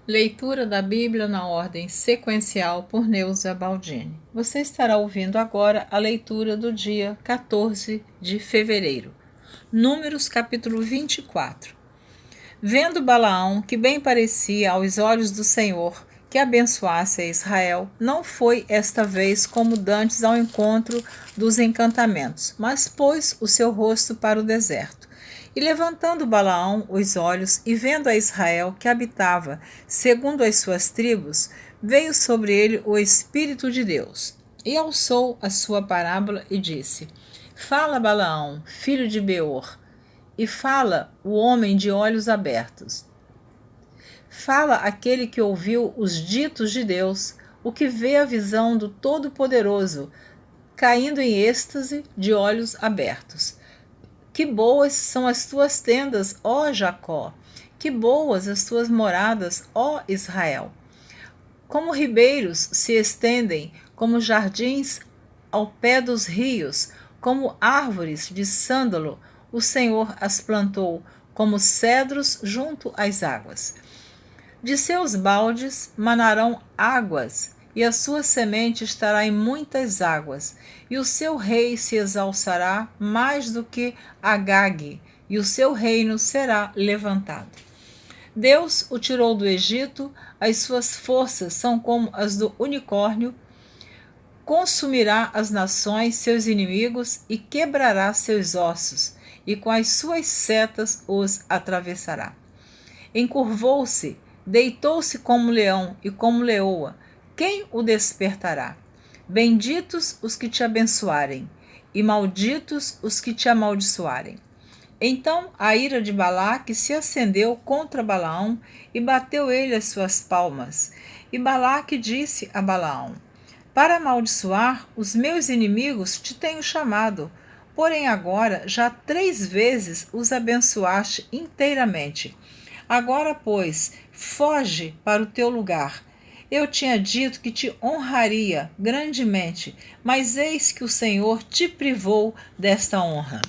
Leitura da Bíblia na ordem sequencial por Neuza Baldini. Você estará ouvindo agora a leitura do dia 14 de fevereiro. Números capítulo 24. Vendo Balaão que bem parecia aos olhos do Senhor que abençoasse a Israel, não foi esta vez como dantes ao encontro dos encantamentos, mas pôs o seu rosto para o deserto. E levantando Balaão os olhos e vendo a Israel que habitava segundo as suas tribos, veio sobre ele o Espírito de Deus. E alçou a sua parábola e disse: Fala, Balaão, filho de Beor, e fala o homem de olhos abertos. Fala aquele que ouviu os ditos de Deus, o que vê a visão do Todo-Poderoso, caindo em êxtase de olhos abertos. Que boas são as tuas tendas, ó Jacó! Que boas as tuas moradas, ó Israel! Como ribeiros se estendem, como jardins ao pé dos rios, como árvores de sândalo, o Senhor as plantou, como cedros junto às águas. De seus baldes manarão águas, e a sua semente estará em muitas águas, e o seu rei se exalçará mais do que Agag, e o seu reino será levantado. Deus o tirou do Egito, as suas forças são como as do unicórnio, consumirá as nações, seus inimigos, e quebrará seus ossos, e com as suas setas os atravessará. Encurvou-se, deitou-se como leão e como leoa. Quem o despertará? Benditos os que te abençoarem, e malditos os que te amaldiçoarem. Então a ira de Balaque se acendeu contra Balaão, e bateu ele as suas palmas. E Balaque disse a Balaão: Para amaldiçoar os meus inimigos te tenho chamado, porém agora já 3 vezes os abençoaste inteiramente. Agora, pois, foge para o teu lugar. Eu tinha dito que te honraria grandemente, mas eis que o Senhor te privou desta honra.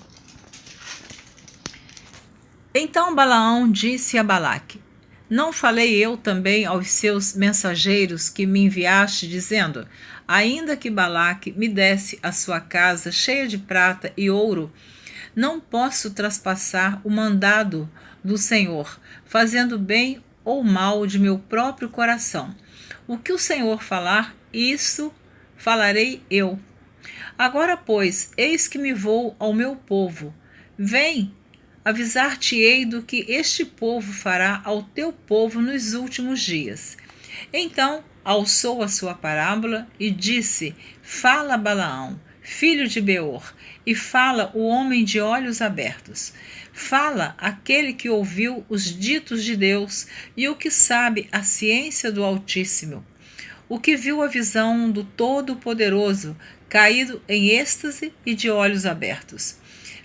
Então Balaão disse a Balaque: Não falei eu também aos seus mensageiros que me enviaste, dizendo: Ainda que Balaque me desse a sua casa cheia de prata e ouro, não posso traspassar o mandado do Senhor, fazendo bem ou mal de meu próprio coração. O que o Senhor falar, isso falarei eu. Agora, pois, eis que me vou ao meu povo. Vem, avisar-te-ei do que este povo fará ao teu povo nos últimos dias. Então alçou a sua parábola e disse: Fala, Balaão, filho de Beor, e fala o homem de olhos abertos. Fala aquele que ouviu os ditos de Deus e o que sabe a ciência do Altíssimo, o que viu a visão do Todo-Poderoso, caído em êxtase e de olhos abertos.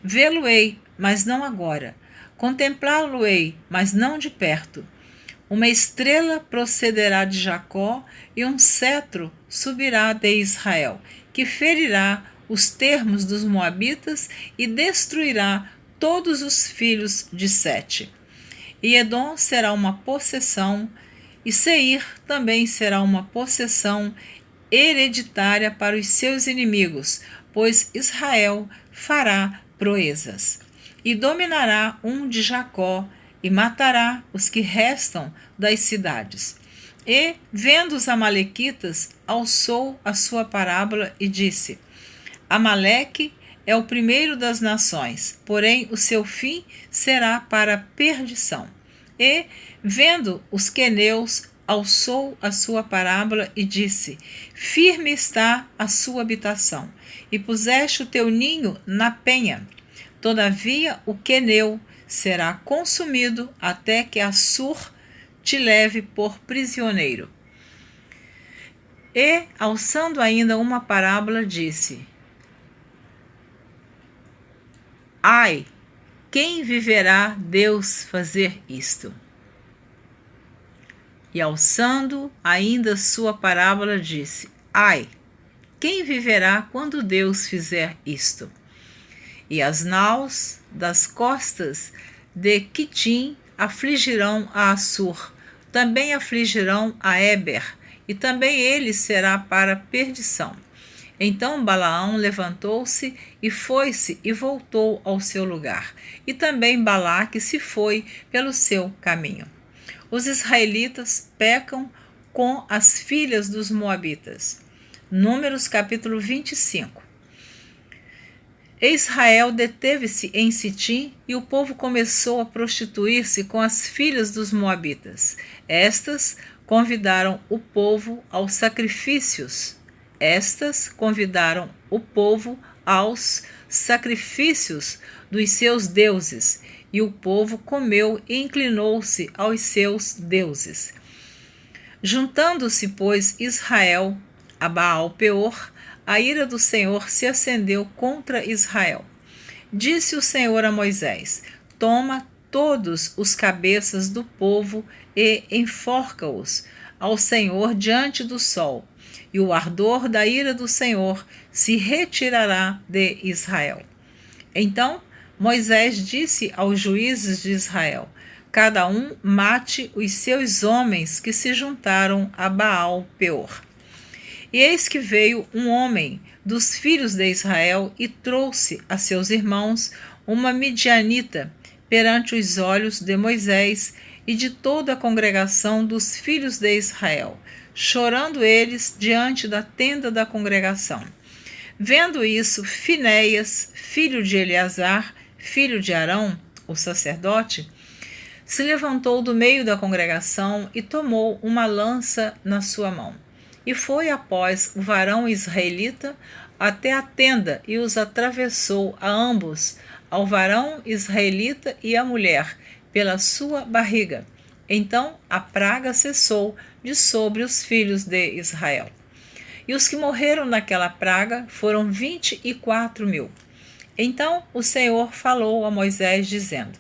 Vê-lo-ei, mas não agora. Contemplá-lo-ei, mas não de perto. Uma estrela procederá de Jacó e um cetro subirá de Israel, que ferirá os termos dos moabitas e destruirá todos os filhos de Sete. E Edom será uma possessão, e Seir também será uma possessão hereditária para os seus inimigos, pois Israel fará proezas. E dominará um de Jacó, e matará os que restam das cidades. E, vendo os amalequitas, alçou a sua parábola e disse: Amaleque é o primeiro das nações, porém o seu fim será para a perdição. E, vendo os queneus, alçou a sua parábola e disse: Firme está a sua habitação, e puseste o teu ninho na penha. Todavia o queneu será consumido até que Assur te leve por prisioneiro. E, alçando ainda uma parábola, disse: Ai, quem viverá Deus fazer isto? E alçando ainda sua parábola, disse: Ai, quem viverá quando Deus fizer isto? E as naus das costas de Quitim afligirão a Assur, também afligirão a Éber, e também ele será para perdição. Então Balaão levantou-se e foi-se e voltou ao seu lugar, e também Balaque se foi pelo seu caminho. Os israelitas pecam com as filhas dos moabitas. Números capítulo 25. Israel deteve-se em Sitim e o povo começou a prostituir-se com as filhas dos moabitas. Estas convidaram o povo aos sacrifícios. Dos seus deuses, e o povo comeu e inclinou-se aos seus deuses. Juntando-se, pois, Israel a Baal-peor, a ira do Senhor se acendeu contra Israel. Disse o Senhor a Moisés: toma todos os cabeças do povo e enforca-os ao Senhor diante do sol, e o ardor da ira do Senhor se retirará de Israel. Então Moisés disse aos juízes de Israel: cada um mate os seus homens que se juntaram a Baal-peor. E eis que veio um homem dos filhos de Israel e trouxe a seus irmãos uma midianita perante os olhos de Moisés e de toda a congregação dos filhos de Israel, chorando eles diante da tenda da congregação. Vendo isso, Finéias, filho de Eleazar, filho de Arão, o sacerdote, se levantou do meio da congregação e tomou uma lança na sua mão. E foi após o varão israelita até a tenda e os atravessou a ambos, ao varão israelita e à mulher, pela sua barriga. Então a praga cessou de sobre os filhos de Israel. E os que morreram naquela praga foram 24.000. Então o Senhor falou a Moisés, dizendo: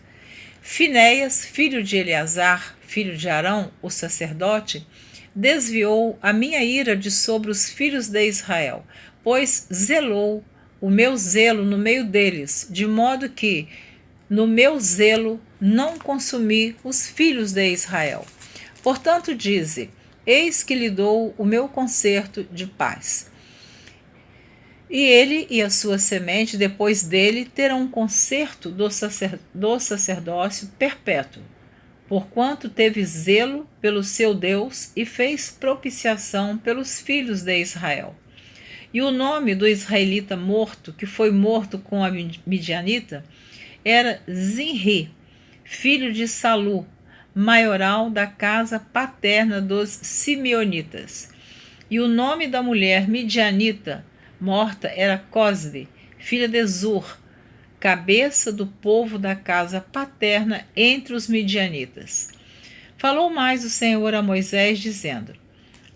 Finéias, filho de Eleazar, filho de Arão, o sacerdote, desviou a minha ira de sobre os filhos de Israel, pois zelou o meu zelo no meio deles, de modo que no meu zelo não consumi os filhos de Israel. Portanto, dize: eis que lhe dou o meu concerto de paz. E ele e a sua semente depois dele terão um concerto do sacerdócio perpétuo, porquanto teve zelo pelo seu Deus e fez propiciação pelos filhos de Israel. E o nome do israelita morto, que foi morto com a midianita, era Zinri, filho de Salu, maioral da casa paterna dos simeonitas. E o nome da mulher midianita morta era Cosbe, filha de Zur, cabeça do povo da casa paterna entre os midianitas. Falou mais o Senhor a Moisés, dizendo: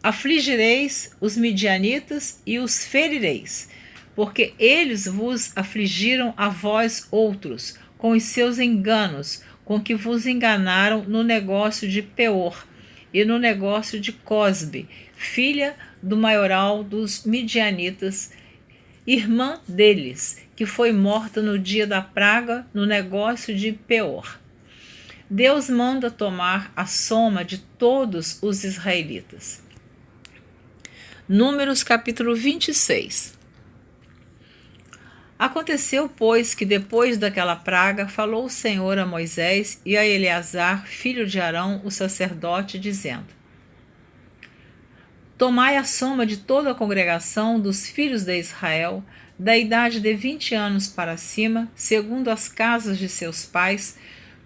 afligireis os midianitas e os ferireis, porque eles vos afligiram a vós outros, com os seus enganos, com que vos enganaram no negócio de Peor e no negócio de Cosbe, filha do maioral dos midianitas, irmã deles, que foi morta no dia da praga no negócio de Peor. Deus manda tomar a soma de todos os israelitas. Números capítulo 26. Aconteceu, pois, que depois daquela praga falou o Senhor a Moisés e a Eleazar, filho de Arão, o sacerdote, dizendo: tomai a soma de toda a congregação dos filhos de Israel, da idade de 20 anos para cima, segundo as casas de seus pais,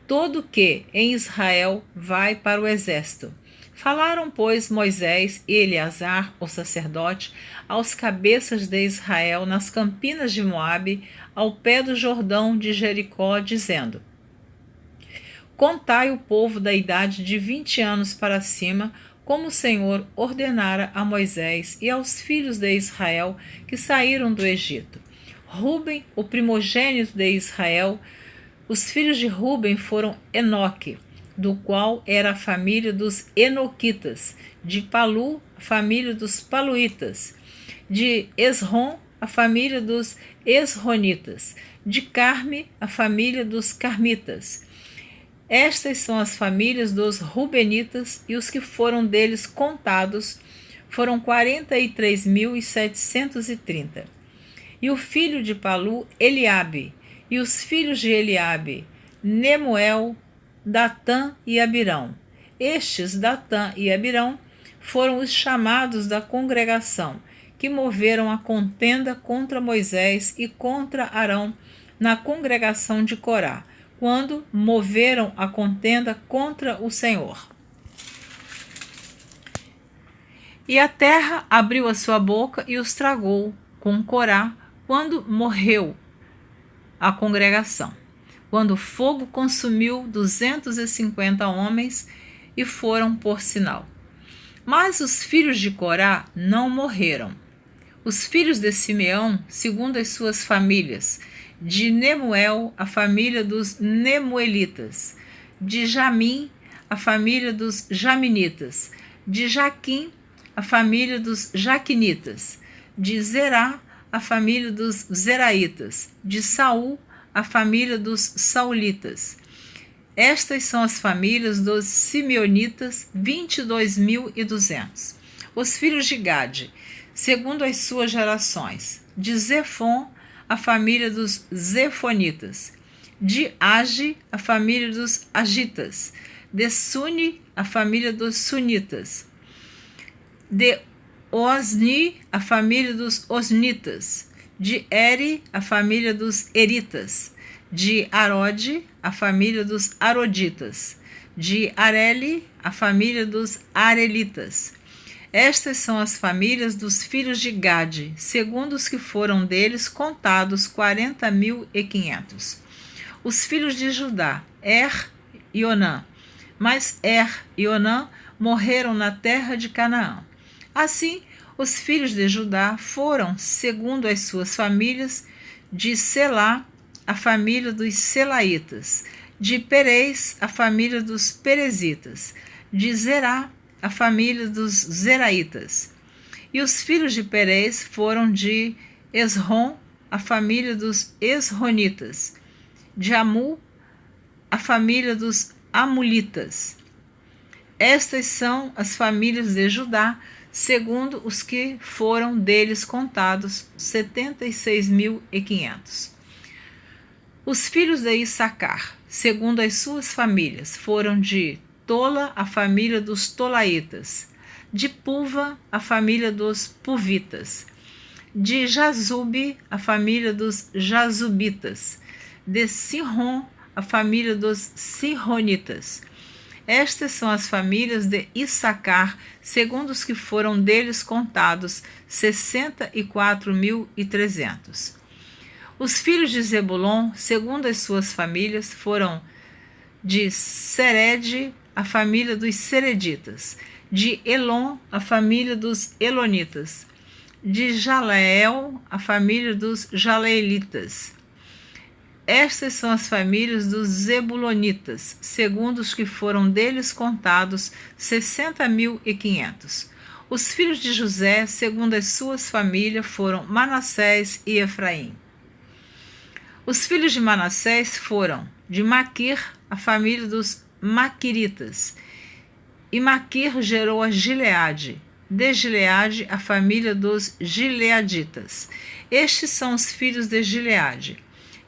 todo que em Israel vai para o exército. Falaram, pois, Moisés e Eleazar, o sacerdote, aos cabeças de Israel nas campinas de Moabe, ao pé do Jordão de Jericó, dizendo: contai o povo da idade de 20 anos para cima, como o Senhor ordenara a Moisés e aos filhos de Israel que saíram do Egito. Ruben, o primogênito de Israel, os filhos de Ruben foram Enoque, do qual era a família dos Enoquitas, de Palu, a família dos Paluitas, de Esrom, a família dos Esronitas, de Carme, a família dos Carmitas, Estas são as famílias dos Rubenitas, e os que foram deles contados foram 43.730. E o filho de Palu, Eliabe, e os filhos de Eliabe, Nemuel, Datã e Abirão. Estes, Datã e Abirão, foram os chamados da congregação, que moveram a contenda contra Moisés e contra Arão na congregação de Corá, quando moveram a contenda contra o Senhor. E a terra abriu a sua boca e os tragou com Corá, quando morreu a congregação, quando o fogo consumiu 250 homens e foram por sinal. Mas os filhos de Corá não morreram. Os filhos de Simeão, segundo as suas famílias, de Nemuel, a família dos Nemuelitas, de Jamim, a família dos Jaminitas, de Jaquim, a família dos Jaquinitas, de Zerá, a família dos Zeraitas, de Saul, a família dos Saulitas. Estas são as famílias dos Simeonitas, 22.200. Os filhos de Gade, segundo as suas gerações, de Zefon, a família dos Zefonitas, de Age, a família dos Agitas, de Suni, a família dos Sunitas, de Osni, a família dos Osnitas, de Eri, a família dos Eritas, de Arode, a família dos Aroditas, de Areli, a família dos Arelitas. Estas são as famílias dos filhos de Gade, segundo os que foram deles contados, 40.500. Os filhos de Judá, e Onã. Mas e Onã morreram na terra de Canaã. Assim, os filhos de Judá foram, segundo as suas famílias, de Selá, a família dos Selaitas, de Perez, a família dos Perezitas, de Zerá, a família dos Zeraitas. E os filhos de Perez foram de Esrom, a família dos Esronitas, de Amu, a família dos Amulitas. Estas são as famílias de Judá, segundo os que foram deles contados, 76.500. Os filhos de Issacar, segundo as suas famílias, foram de Tola, a família dos Tolaitas, de Puva, a família dos Puvitas, de Jazube, a família dos Jazubitas, de Sihon, a família dos Sihonitas. Estas são as famílias de Issacar, segundo os que foram deles contados, 64.300. Os filhos de Zebulon, segundo as suas famílias, foram de Sered, a família dos Sereditas, de Elon, a família dos Elonitas, de Jaleel, a família dos Jaleelitas. Estas são as famílias dos Zebulonitas, segundo os que foram deles contados, 60.500. Os filhos de José, segundo as suas famílias, foram Manassés e Efraim. Os filhos de Manassés foram de Maquir, a família dos Maquiritas, e Maquir gerou a Gileade, de Gileade, a família dos Gileaditas. Estes são os filhos de Gileade,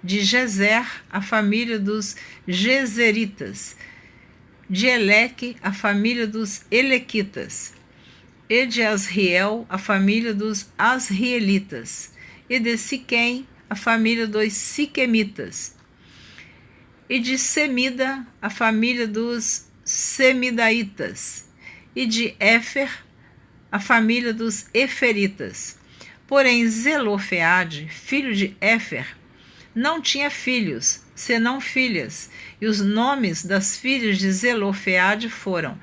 de Gezer, a família dos Gezeritas, de Eleque, a família dos Elequitas, e de Asriel, a família dos Asrielitas, e de Siquém, a família dos Siquemitas, e de Semida, a família dos Semidaitas, e de Éfer, a família dos Eferitas. Porém, Zelofeade, filho de Éfer, não tinha filhos, senão filhas, e os nomes das filhas de Zelofeade foram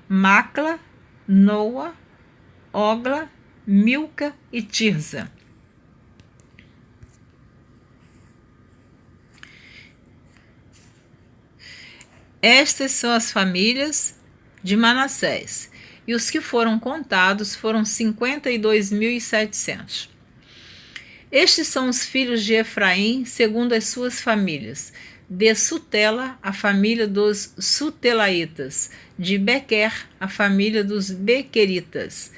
Macla, Noa, Ogla, Milca e Tirza. Estas são as famílias de Manassés, e os que foram contados foram 52.700. Estes são os filhos de Efraim, segundo as suas famílias, De Sutela, a família dos Sutelaitas. De Bequer, a família dos Bequeritas.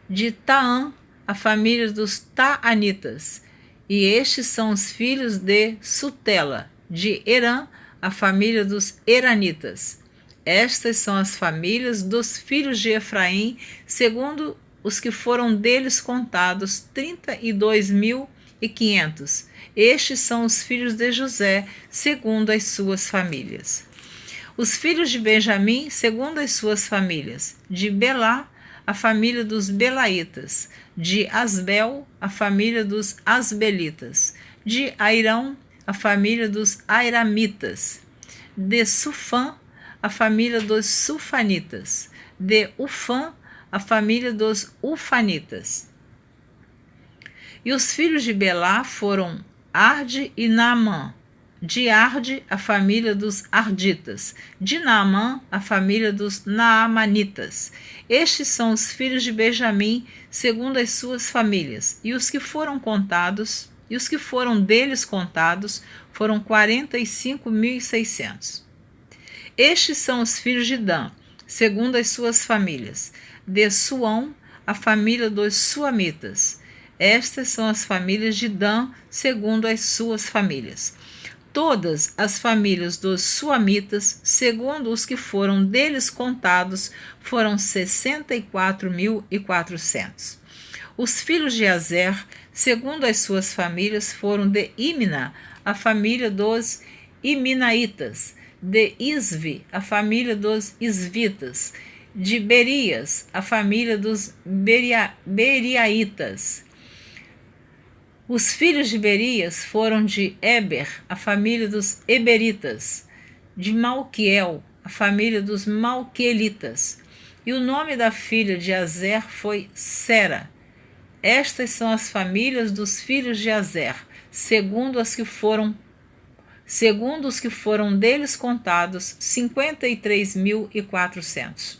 De Taã, a família dos Taanitas. E estes são os filhos de Sutela. De Herã, a família dos Heranitas. Estas são as famílias dos filhos de Efraim, segundo os que foram deles contados, 32.500. Estes são os filhos de José, segundo as suas famílias. Os filhos de Benjamim, segundo as suas famílias. De Belá, a família dos Belaitas. De Asbel, a família dos Asbelitas. De Airão, a família dos Airamitas. De Sufã, a família dos Sufanitas. De Ufã, a família dos Ufanitas. E os filhos de Belá foram Arde e Naamã. De Arde, a família dos Arditas. De Naamã, a família dos Naamanitas. Estes são os filhos de Benjamim, segundo as suas famílias. E os que foram contados, e os que foram deles contados, foram 45.600. Estes são os filhos de Dan, segundo as suas famílias. De Suão, a família dos Suamitas. Estas são as famílias de Dan, segundo as suas famílias. Todas as famílias dos Suamitas, segundo os que foram deles contados, foram 64.400. Os filhos de Azer, segundo as suas famílias, foram de Imna, a família dos Iminaitas. De Isvi, a família dos Isvitas. De Berias, a família dos Beriaitas. Os filhos de Berias foram de Eber, a família dos Eberitas. De Malquiel, a família dos Malquielitas. E o nome da filha de Azer foi Sera. Estas são as famílias dos filhos de Azer, segundo os que foram deles contados, 53.400.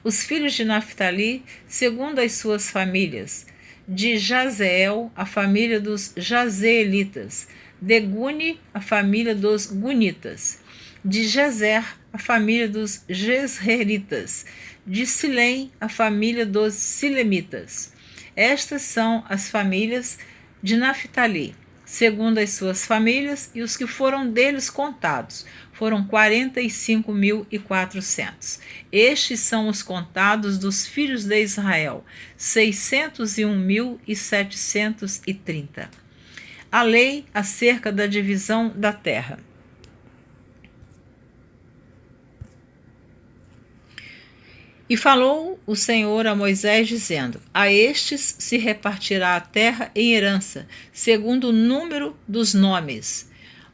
Os filhos de Naphtali, segundo as suas famílias. De Jazeel, a família dos Jazeelitas. De Guni, a família dos Gunitas. De Jezer, a família dos Jezreelitas. De Silém, a família dos Silemitas. Estas são as famílias de Naphtali, segundo as suas famílias, e os que foram deles contados foram 45.400. Estes são os contados dos filhos de Israel, 601.730. A lei acerca da divisão da terra. E falou o Senhor a Moisés, dizendo: a estes se repartirá a terra em herança, segundo o número dos nomes.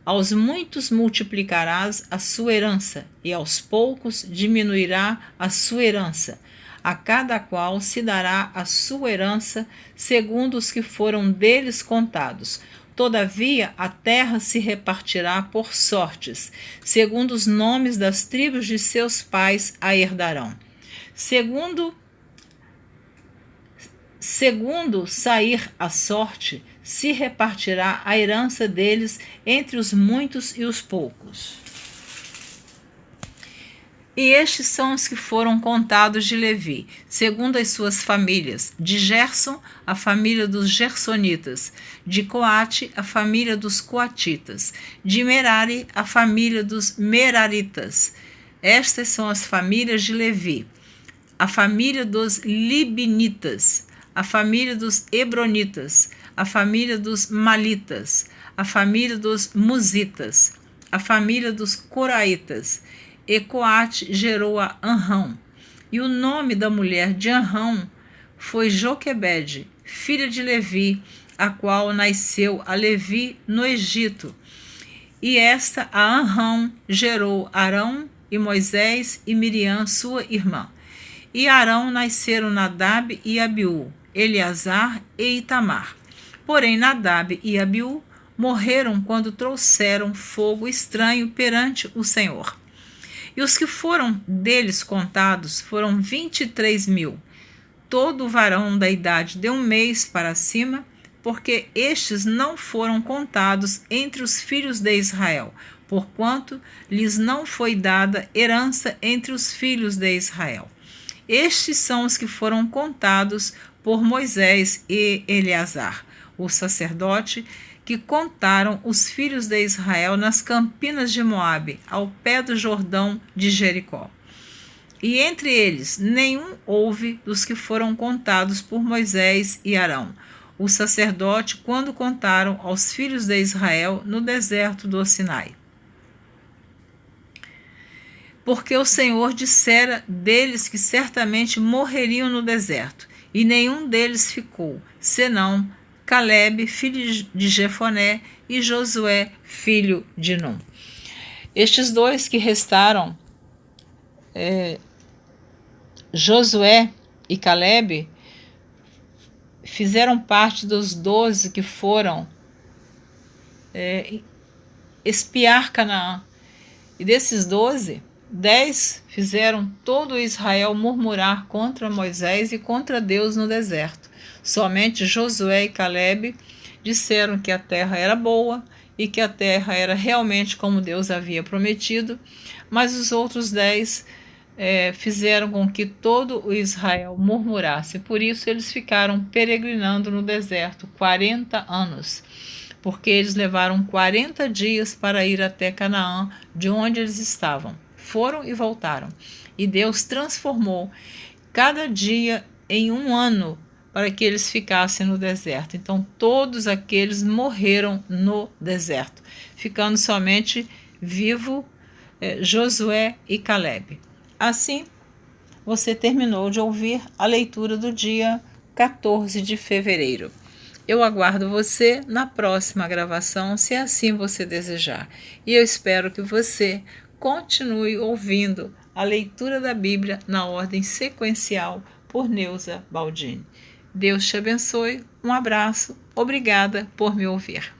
Aos muitos multiplicarás a sua herança, e aos poucos diminuirá a sua herança. A cada qual se dará a sua herança, segundo os que foram deles contados. Todavia, a terra se repartirá por sortes, segundo os nomes das tribos de seus pais a herdarão. Segundo sair a sorte, se repartirá a herança deles entre os muitos e os poucos. E estes são os que foram contados de Levi, segundo as suas famílias. De Gerson, a família dos Gersonitas. De Coate, a família dos Coatitas. De Merari, a família dos Meraritas. Estas são as famílias de Levi. A família dos Libinitas, a família dos Hebronitas, a família dos Malitas, a família dos Musitas, a família dos Coraitas. E Coate gerou a Anrão. E o nome da mulher de Anrão foi Joquebede, filha de Levi, a qual nasceu a Levi no Egito. E esta, a Anrão, gerou Arão e Moisés e Miriam, sua irmã. E Arão nasceram Nadab e Abiú, Eleazar e Itamar. Porém, Nadab e Abiú morreram quando trouxeram fogo estranho perante o Senhor. E os que foram deles contados foram 23.000, todo varão da idade de 1 mês para cima, porque estes não foram contados entre os filhos de Israel, porquanto lhes não foi dada herança entre os filhos de Israel. Estes são os que foram contados por Moisés e Eleazar, o sacerdote, que contaram os filhos de Israel nas campinas de Moabe, ao pé do Jordão de Jericó. E entre eles nenhum houve dos que foram contados por Moisés e Arão, o sacerdote, quando contaram aos filhos de Israel no deserto do Sinai. Porque o Senhor dissera deles que certamente morreriam no deserto, e nenhum deles ficou, senão Calebe, filho de Jefoné, e Josué, filho de Num. Estes dois que restaram, Josué e Calebe, fizeram parte dos 12 que foram espiar Canaã. E desses 12, 10 fizeram todo Israel murmurar contra Moisés e contra Deus no deserto. Somente Josué e Calebe disseram que a terra era boa e que a terra era realmente como Deus havia prometido, mas os outros 10 fizeram com que todo o Israel murmurasse. Por isso eles ficaram peregrinando no deserto 40 anos, porque eles levaram 40 dias para ir até Canaã, de onde eles estavam. Foram e voltaram. E Deus transformou cada dia em um ano para que eles ficassem no deserto. Então todos aqueles morreram no deserto, ficando somente vivo Josué e Calebe. Assim, você terminou de ouvir a leitura do dia 14 de fevereiro. Eu aguardo você na próxima gravação, se assim você desejar. E eu espero que você continue ouvindo a leitura da Bíblia na ordem sequencial por Neuza Baldini. Deus te abençoe, um abraço, obrigada por me ouvir.